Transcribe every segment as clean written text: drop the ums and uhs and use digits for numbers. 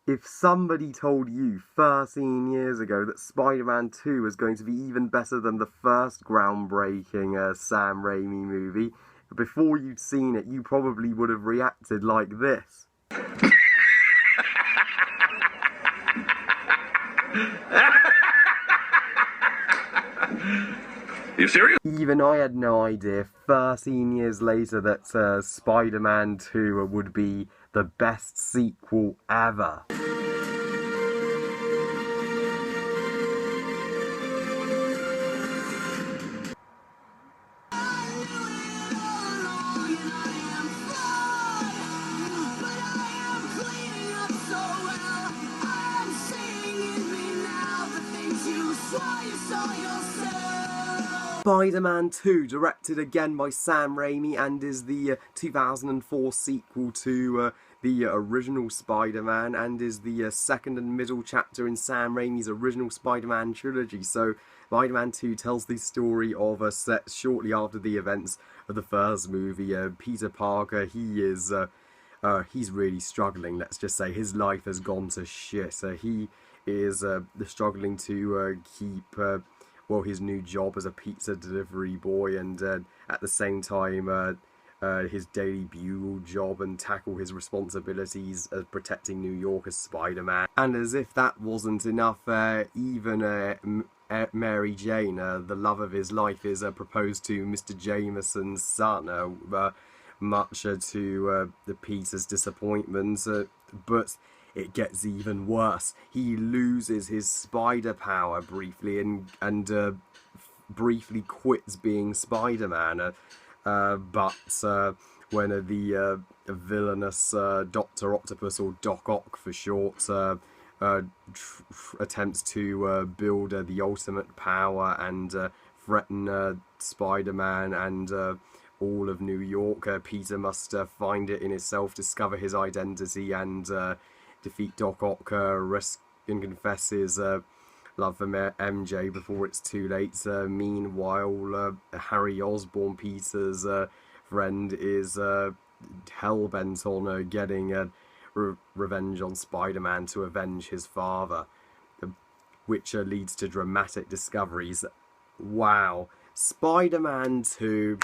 If somebody told you 13 years ago that Spider-Man 2 was going to be even better than the first groundbreaking Sam Raimi movie, before you'd seen it, you probably would have reacted like this. You serious? Even I had no idea 13 years later that Spider-Man 2 would be the best sequel ever. Spider-Man 2, directed again by Sam Raimi, and is the 2004 sequel to the original Spider-Man, and is the second and middle chapter in Sam Raimi's original Spider-Man trilogy. So Spider-Man 2 tells the story of a set shortly after the events of the first movie. Peter Parker, he's really struggling, let's just say. His life has gone to shit. He is struggling to keep his new job as a pizza delivery boy, and at the same time his Daily Bugle job, and tackle his responsibilities as protecting New York as Spider-Man. And as if that wasn't enough, even Mary Jane, the love of his life, is proposed to Mr. Jameson's son, much to the Peter's disappointment, but it gets even worse. He loses his spider power briefly, and briefly quits being Spider-Man. But when the villainous Dr. Octopus, or Doc Ock for short, attempts to build the ultimate power and threaten Spider-Man and all of New York, Peter must find it in himself, discover his identity, and defeat Doc Ock, and confess his love for MJ before it's too late. Meanwhile, Harry Osborn, Peter's friend, is hell-bent on getting revenge on Spider-Man to avenge his father, which leads to dramatic discoveries. Wow. Spider-Man 2...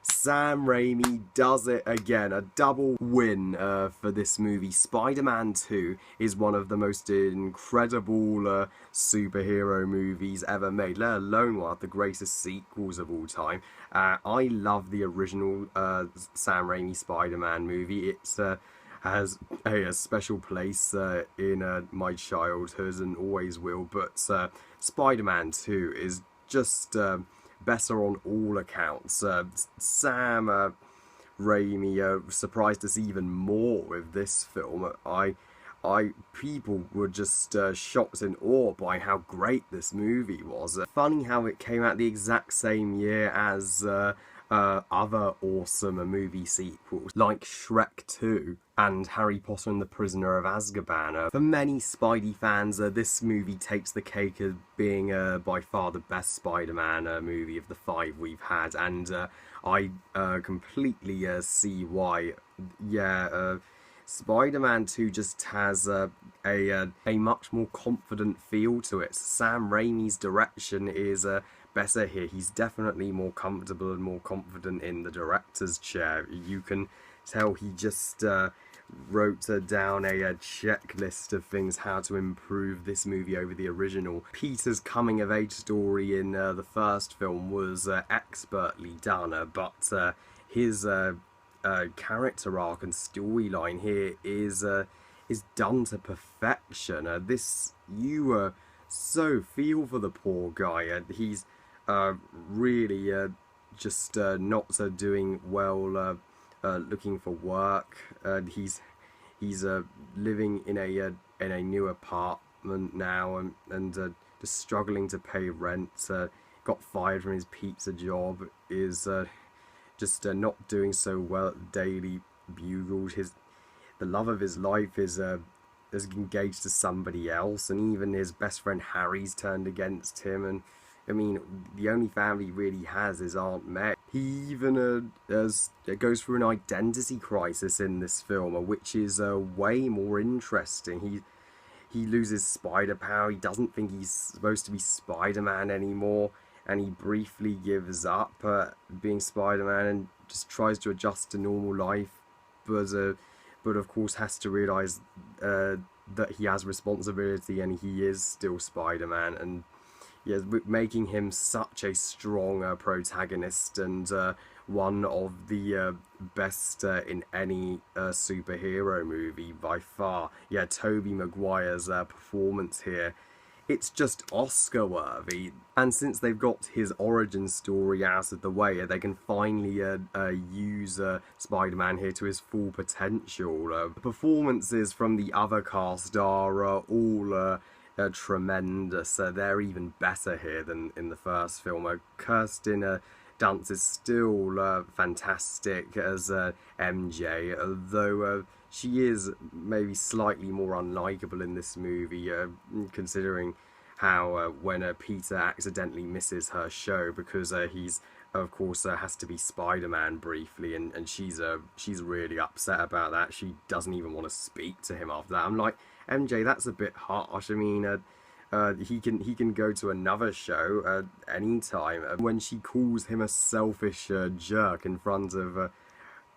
Sam Raimi does it again. A double win for this movie. Spider-Man 2 is one of the most incredible superhero movies ever made, let alone one of the greatest sequels of all time. I love the original Sam Raimi Spider-Man movie. It has a special place in my childhood and always will, but Spider-Man 2 is just... better on all accounts. Sam Raimi surprised us even more with this film. People were just shocked in awe by how great this movie was. Funny how it came out the exact same year as other awesome movie sequels like Shrek 2 and Harry Potter and the Prisoner of Azkaban. For many Spidey fans, this movie takes the cake as being by far the best Spider-Man movie of the 5 we've had, and I completely see why. Yeah, Spider-Man 2 just has a much more confident feel to it. Sam Raimi's direction is better here. He's definitely more comfortable and more confident in the director's chair. You can tell he just wrote down a checklist of things how to improve this movie over the original. Peter's coming-of-age story in the first film was expertly done, but his character arc and storyline here is done to perfection. You so feel for the poor guy. He's really just not doing well, looking for work. He's living in a new apartment now, and just struggling to pay rent. Got fired from his pizza job. Is just not doing so well at the Daily Bugle. The love of his life is engaged to somebody else, and even his best friend Harry's turned against him, and I mean, the only family he really has is Aunt May. He even goes through an identity crisis in this film, which is way more interesting. He loses spider power. He doesn't think he's supposed to be Spider-Man anymore, and he briefly gives up being Spider-Man and just tries to adjust to normal life, but of course has to realize that he has responsibility and he is still Spider-Man, and yeah, making him such a strong protagonist and one of the best in any superhero movie by far. Yeah, Tobey Maguire's performance here, it's just Oscar worthy. And since they've got his origin story out of the way, they can finally use Spider-Man here to his full potential. Performances from the other cast are all tremendous. They're even better here than in the first film. Kirsten Dunst is still fantastic as MJ, although she is maybe slightly more unlikable in this movie, considering how when Peter accidentally misses her show because he's of course has to be Spider-Man briefly, and she's really upset about that. She doesn't even want to speak to him after that. I'm like, MJ, that's a bit harsh. I mean, he can go to another show anytime. When she calls him a selfish jerk in front of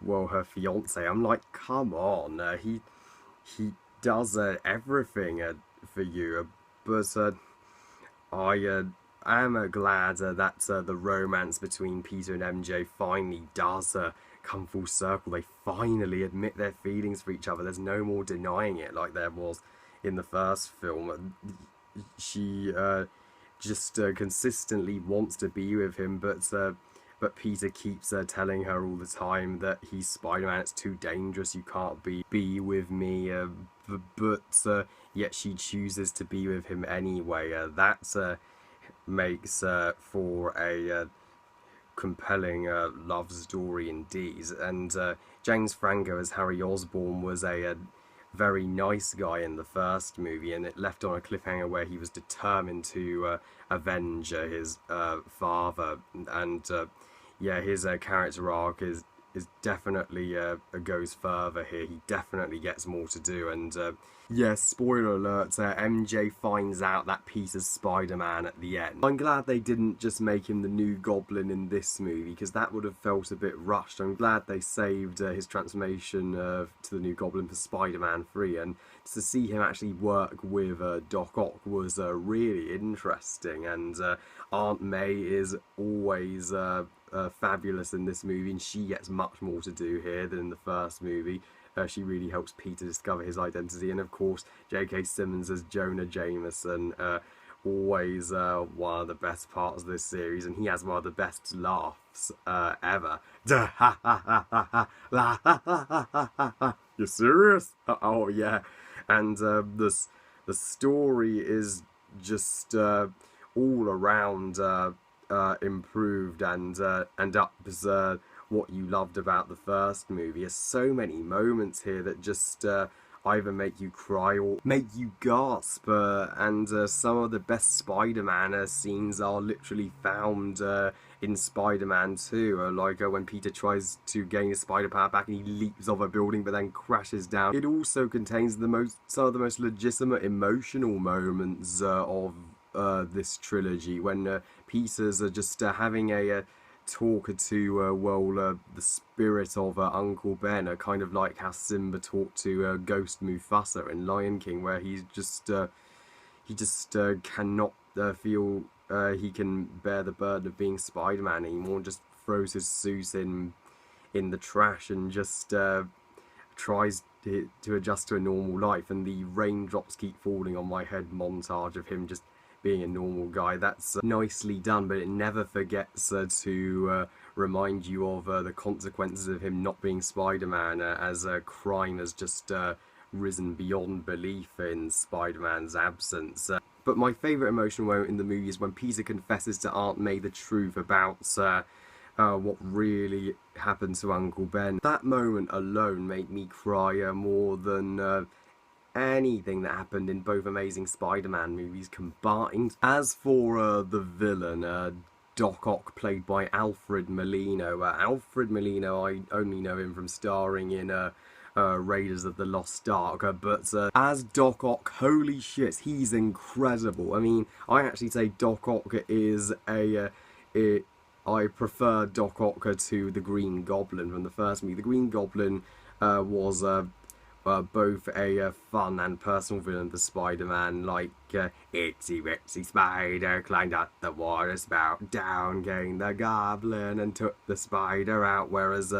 well, her fiance, I'm like, come on, he does everything for you, but I am glad that the romance between Peter and MJ finally does come full circle. They finally admit their feelings for each other. There's no more denying it like there was in the first film. She just consistently wants to be with him, but Peter keeps telling her all the time that he's Spider-Man, it's too dangerous, you can't be with me, but yet she chooses to be with him anyway. That makes for a compelling love story indeed. And James Franco as Harry Osborn was a very nice guy in the first movie, and it left on a cliffhanger where he was determined to avenge his father, and yeah, his character arc is definitely goes further here. He definitely gets more to do, and yeah, spoiler alert, MJ finds out that Peter's Spider-Man at the end. I'm glad they didn't just make him the new Goblin in this movie, because that would have felt a bit rushed. I'm glad they saved his transformation to the new Goblin for Spider-Man 3, and to see him actually work with Doc Ock was really interesting, and Aunt May is always fabulous in this movie, and she gets much more to do here than in the first movie. She really helps Peter discover his identity, and of course J.K. Simmons as Jonah Jameson, always one of the best parts of this series, and he has one of the best laughs ever. You serious? Oh yeah. And the story is just all around improved and ups what you loved about the first movie. There's so many moments here that just either make you cry or make you gasp, and some of the best Spider-Man scenes are literally found in Spider-Man 2, like when Peter tries to gain his spider power back and he leaps off a building but then crashes down. It also contains some of the most legitimate emotional moments of this trilogy, when Peter's just having a talk to the spirit of Uncle Ben, kind of like how Simba talked to Ghost Mufasa in Lion King, where he just cannot feel he can bear the burden of being Spider-Man anymore, and just throws his suit in the trash and just tries to adjust to a normal life. And the raindrops keep falling on my head montage of him just being a normal guy, that's nicely done, but it never forgets to remind you of the consequences of him not being Spider-Man, as crime has just risen beyond belief in Spider-Man's absence. But my favourite emotional moment in the movie is when Peter confesses to Aunt May the truth about what really happened to Uncle Ben. That moment alone made me cry more than anything that happened in both Amazing Spider-Man movies combined. As for the villain, Doc Ock, played by Alfred Molina. Alfred Molina, I only know him from starring in Raiders of the Lost Ark, but as Doc Ock, holy shit, he's incredible. I mean, I actually say Doc Ock is I prefer Doc Ock to the Green Goblin from the first movie. The Green Goblin was both a fun and personal villain for Spider-Man, like Itsy Bitsy Spider climbed up the water spout, down came the Goblin and took the spider out, whereas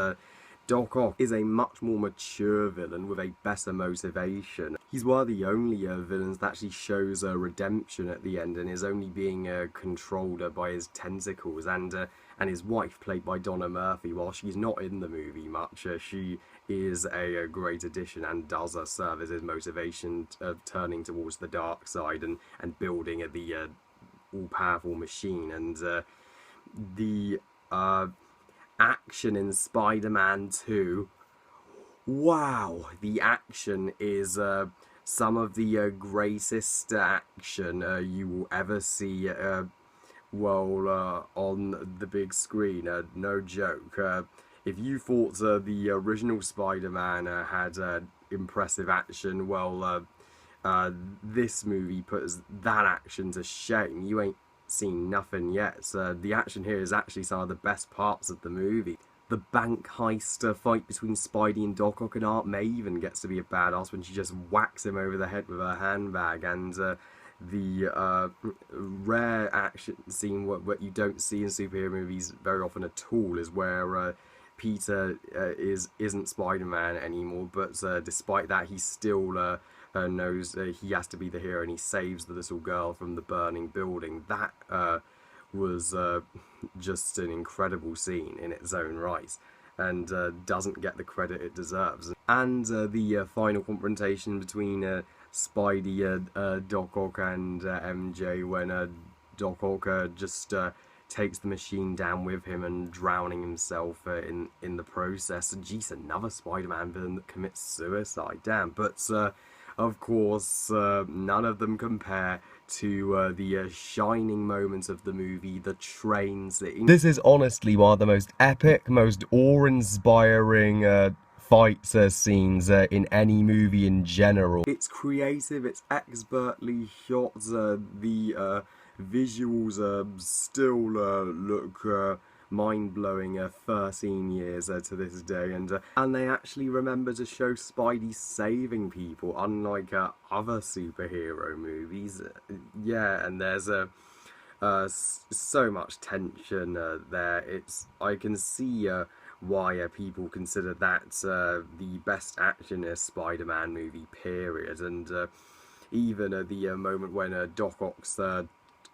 Doc Ock is a much more mature villain with a better motivation. He's one of the only villains that actually shows a redemption at the end and is only being controlled by his tentacles, and his wife, played by Donna Murphy, while she's not in the movie much, she is a great addition and does serve as his motivation of turning towards the dark side and building the all-powerful machine. And the action in Spider-Man 2, wow, the action is some of the greatest action you will ever see on the big screen. No joke. If you thought the original Spider-Man had impressive action, well, this movie puts that action to shame. You ain't seen nothing yet. So the action here is actually some of the best parts of the movie. The bank heist fight between Spidey and Doc Ock, and Aunt May even gets to be a badass when she just whacks him over the head with her handbag, and the rare action scene what you don't see in superhero movies very often at all is where Peter isn't Spider-Man anymore, but despite that he still knows he has to be the hero, and he saves the little girl from the burning building. That was just an incredible scene in its own right, and doesn't get the credit it deserves. And the final confrontation between Spidey, Doc Ock and MJ, when Doc Ock just takes the machine down with him and drowning himself in the process. And geez, another Spider-Man villain that commits suicide, damn. But of course, none of them compare to the shining moments of the movie, the train scene. This is honestly one of the most epic, most awe-inspiring fight scenes in any movie in general. It's creative, it's expertly shot, the visuals still look mind-blowing 13 years to this day, and they actually remember to show Spidey saving people, unlike other superhero movies. Yeah, and there's so much tension there. I can see why people consider that the best action in a Spider-Man movie, period. And even the moment when Doc Ock's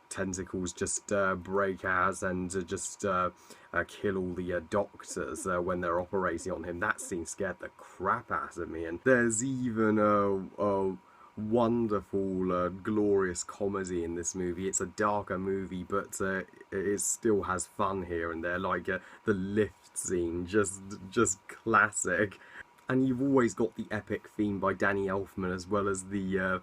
tentacles just break out and just kill all the doctors when they're operating on him, that scene scared the crap out of me. And there's even a wonderful, glorious comedy in this movie. It's a darker movie, but it still has fun here and there, like the lift scene, just classic. And you've always got the epic theme by Danny Elfman, as well as the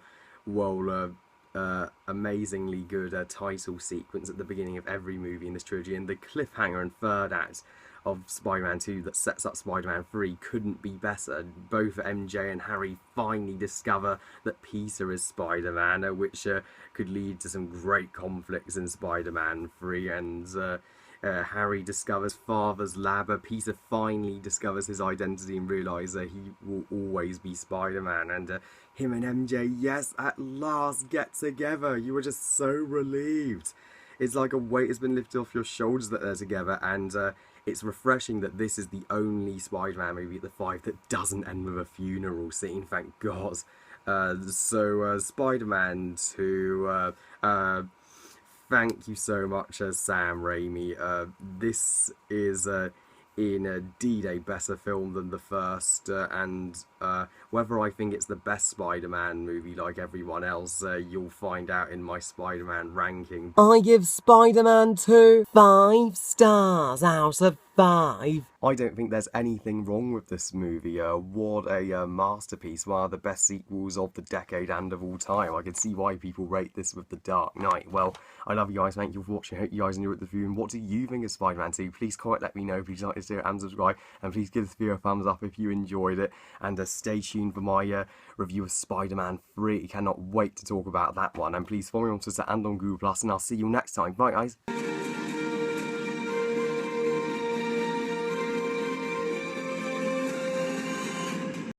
amazingly good title sequence at the beginning of every movie in this trilogy, and the cliffhanger and third act of Spider-Man 2 that sets up Spider-Man 3 couldn't be better. Both MJ and Harry finally discover that Peter is Spider-Man, which could lead to some great conflicts in Spider-Man 3, and Harry discovers father's lab. Peter finally discovers his identity and realises he will always be Spider-Man, and him and MJ, yes, at last get together. You were just so relieved. It's like a weight has been lifted off your shoulders that they're together, and it's refreshing that this is the only Spider-Man movie at the 5 that doesn't end with a funeral scene, thank God. So Spider-Man 2, thank you so much, Sam Raimi. This is indeed a better film than the first, and whether I think it's the best Spider-Man movie like everyone else, you'll find out in my Spider-Man ranking. I give Spider-Man 2 5 stars out of 5. I don't think there's anything wrong with this movie. What a masterpiece. One of the best sequels of the decade and of all time. I can see why people rate this with The Dark Knight. Well, I love you guys. Thank you for watching. I hope you guys enjoyed the review. And what do you think of Spider-Man 2? Please comment, let me know. Please like this video and subscribe. And please give this video a thumbs up if you enjoyed it. And stay tuned for my review of Spider-Man 3. Cannot wait to talk about that one. And please follow me on Twitter and on Google+. And I'll see you next time. Bye, guys.